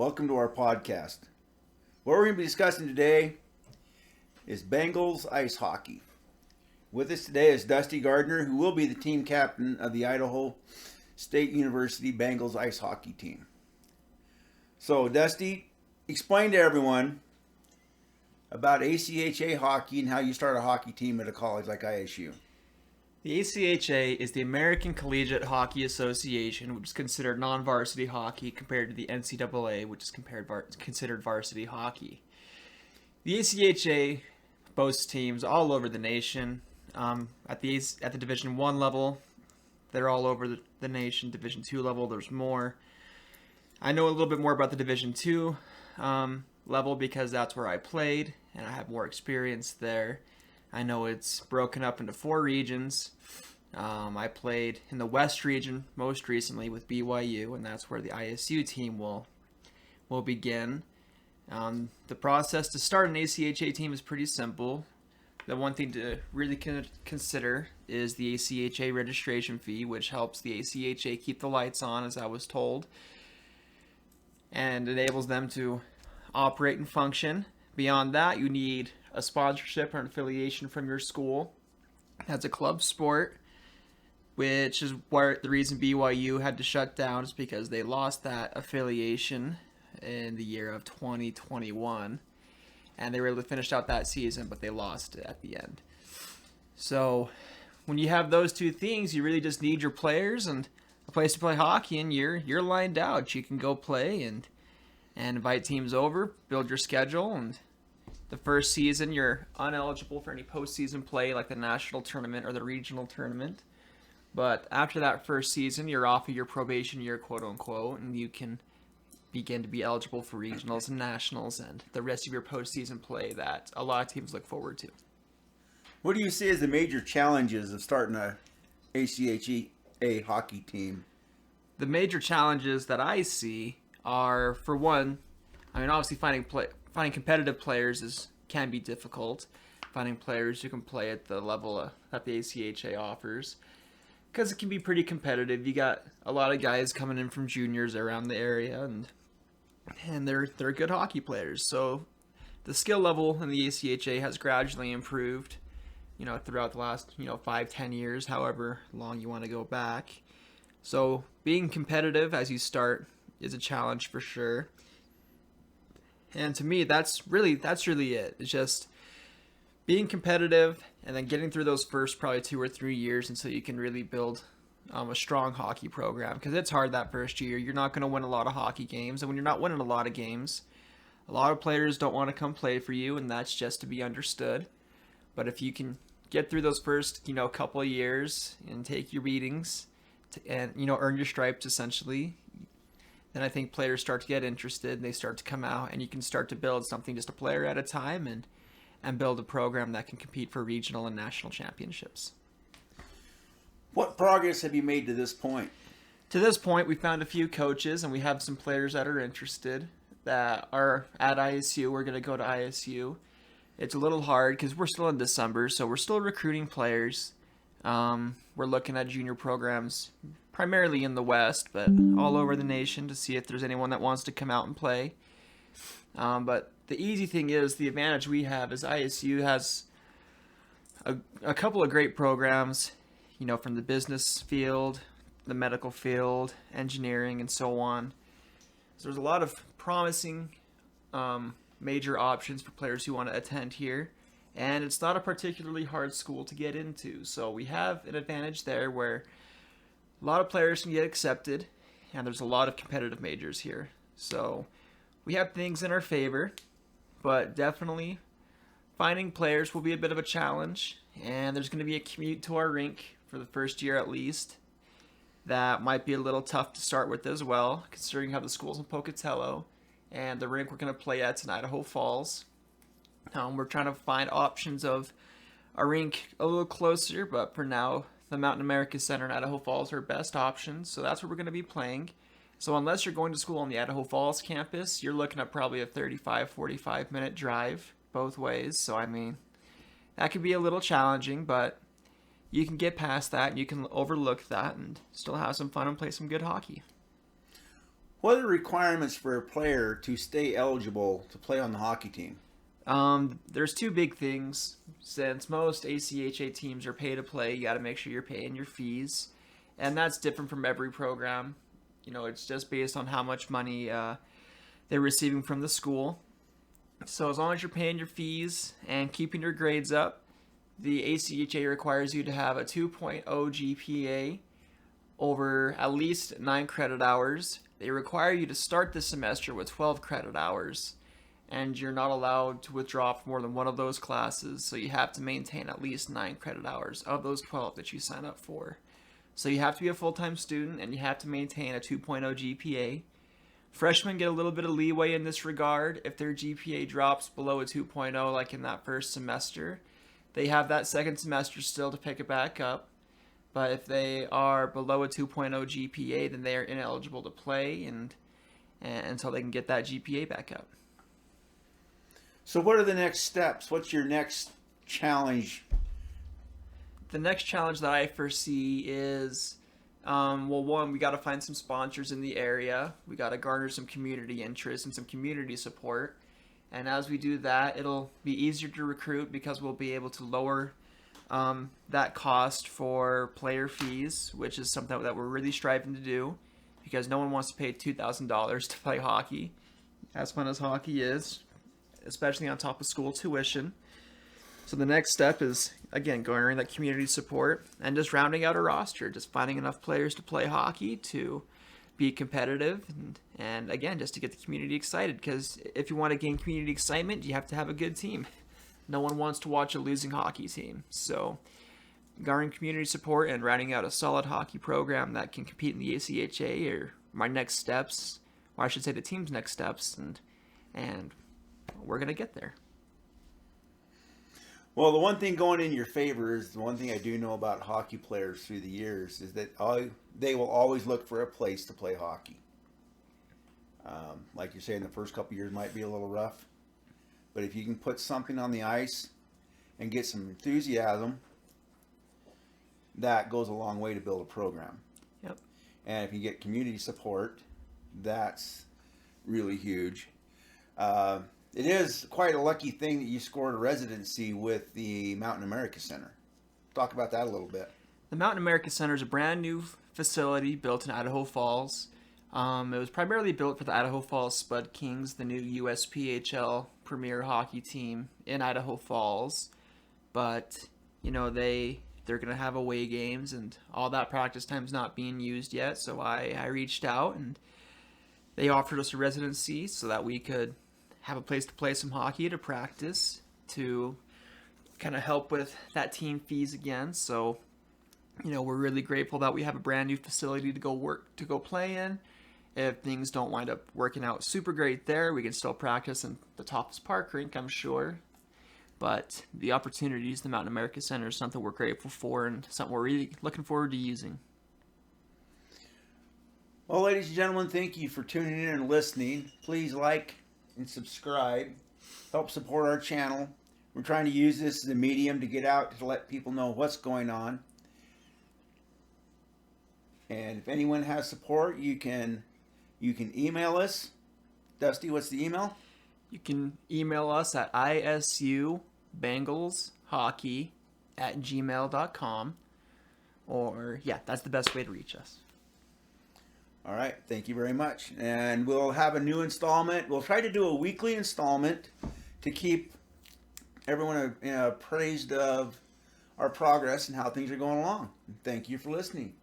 Welcome to our podcast. What we're going to be discussing today is Bengals ice hockey. With us today is Dusty Gardner, who will be the team captain of the Idaho State University Bengals ice hockey team. So, Dusty, explain to everyone about ACHA hockey and how you start a hockey team at a college like ISU. The ACHA is the American Collegiate Hockey Association, which is considered non-varsity hockey compared to the NCAA, which is considered varsity hockey. The ACHA boasts teams all over the nation. At the Division I level, they're all over the nation. Division II level, there's more. I know a little bit more about the Division II level because that's where I played, and I have more experience there. I know it's broken up into 4 regions. I played in the West region most recently with BYU, and that's where the ISU team will begin. The process to start an ACHA team is pretty simple. The one thing to really consider is the ACHA registration fee, which helps the ACHA keep the lights on, as I was told, and enables them to operate and function. Beyond that, you need a sponsorship or an affiliation from your school. That's a club sport, which is where the reason BYU had to shut down is because they lost that affiliation in the year of 2021. And they were able to finish out that season, but they lost it at the end. So when you have those two things, you really just need your players and a place to play hockey, and you're lined out. You can go play and invite teams over, build your schedule, and the first season you're uneligible for any postseason play like the national tournament or the regional tournament. But after that first season, you're off of your probation year, quote unquote, and you can begin to be eligible for regionals and nationals and the rest of your postseason play that a lot of teams look forward to. What do you see as the major challenges of starting a ACHA hockey team? The major challenges that I see are, for one, obviously finding competitive players can be difficult. Finding players who can play at the level that the ACHA offers, because it can be pretty competitive. You got a lot of guys coming in from juniors around the area, and they're good hockey players. So the skill level in the ACHA has gradually improved, throughout the last 5-10 years, however long you want to go back. So being competitive as you start is a challenge for sure. And to me, that's really it. It's just being competitive and then getting through those first probably 2 or 3 years until you can really build a strong hockey program. Because it's hard that first year. You're not going to win a lot of hockey games. And when you're not winning a lot of games, a lot of players don't want to come play for you, and that's just to be understood. But if you can get through those first couple of years and take your beatings and earn your stripes essentially, then I think players start to get interested, and they start to come out, and you can start to build something just a player at a time and build a program that can compete for regional and national championships. What progress have you made to this point? To this point, we found a few coaches, and we have some players that are interested that are at ISU. We're going to go to ISU. It's a little hard because we're still in December, so we're still recruiting players. We're looking at junior programs primarily in the West, but all over the nation to see if there's anyone that wants to come out and play. But the easy thing is, the advantage we have is ISU has a couple of great programs, from the business field, the medical field, engineering, and so on. So there's a lot of promising major options for players who want to attend here. And it's not a particularly hard school to get into. So we have an advantage there where a lot of players can get accepted, and there's a lot of competitive majors here. So we have things in our favor, but definitely finding players will be a bit of a challenge. And there's going to be a commute to our rink for the first year at least. That might be a little tough to start with as well, considering how the school's in Pocatello. And the rink we're going to play at's in Idaho Falls. We're trying to find options of a rink a little closer, but for now, the Mountain America Center in Idaho Falls are best options, so that's where we're going to be playing. So unless you're going to school on the Idaho Falls campus, you're looking at probably a 45 minute drive both ways. So that could be a little challenging, but you can get past that, and you can overlook that and still have some fun and play some good hockey. What are the requirements for a player to stay eligible to play on the hockey team? There's two big things. Since most ACHA teams are pay to play, you got to make sure you're paying your fees, and that's different from every program. It's just based on how much money they're receiving from the school. So as long as you're paying your fees and keeping your grades up, the ACHA requires you to have a 2.0 GPA over at least 9 credit hours. They require you to start the semester with 12 credit hours, and you're not allowed to withdraw from more than one of those classes, so you have to maintain at least 9 credit hours of those 12 that you sign up for. So you have to be a full-time student, and you have to maintain a 2.0 GPA. Freshmen get a little bit of leeway in this regard. If their GPA drops below a 2.0, like in that first semester, they have that second semester still to pick it back up. But if they are below a 2.0 GPA, then they are ineligible to play and until they can get that GPA back up. So what are the next steps? What's your next challenge? The next challenge that I foresee is, one, we got to find some sponsors in the area. We got to garner some community interest and some community support. And as we do that, it'll be easier to recruit because we'll be able to lower that cost for player fees, which is something that we're really striving to do because no one wants to pay $2,000 to play hockey, as fun as hockey is, especially on top of school tuition. So the next step is, again, garnering that community support and just rounding out a roster, just finding enough players to play hockey to be competitive and again, just to get the community excited, because if you want to gain community excitement, you have to have a good team. No one wants to watch a losing hockey team. So garnering community support and rounding out a solid hockey program that can compete in the ACHA are my next steps, or I should say the team's next steps, and we're going to get there. Well, the one thing going in your favor is the one thing I do know about hockey players through the years is that they will always look for a place to play hockey. Like you're saying, the first couple years might be a little rough, but if you can put something on the ice and get some enthusiasm, that goes a long way to build a program. Yep. And if you get community support, that's really huge. It is quite a lucky thing that you scored a residency with the Mountain America Center. Talk about that a little bit. The Mountain America Center is a brand new facility built in Idaho Falls. It was primarily built for the Idaho Falls Spud Kings, the new USPHL premier hockey team in Idaho Falls. But, they're going to have away games, and all that practice time's not being used yet. So I reached out, and they offered us a residency so that we could have a place to play some hockey, to practice, to kind of help with that team fees again. So, we're really grateful that we have a brand new facility to go play in. If things don't wind up working out super great there, we can still practice in the Topless Park rink, I'm sure. But the opportunities the Mountain America Center is something we're grateful for and something we're really looking forward to using. Well, ladies and gentlemen, thank you for tuning in and listening. Please like and subscribe. Help support our channel. We're trying to use this as a medium to get out to let people know what's going on. And if anyone has support, you can email us. Dusty, what's the email? You can email us at ISU Bengals Hockey @gmail.com. Or, that's the best way to reach us. All right, thank you very much. And we'll have a new installment. We'll try to do a weekly installment to keep everyone appraised of our progress and how things are going along. Thank you for listening.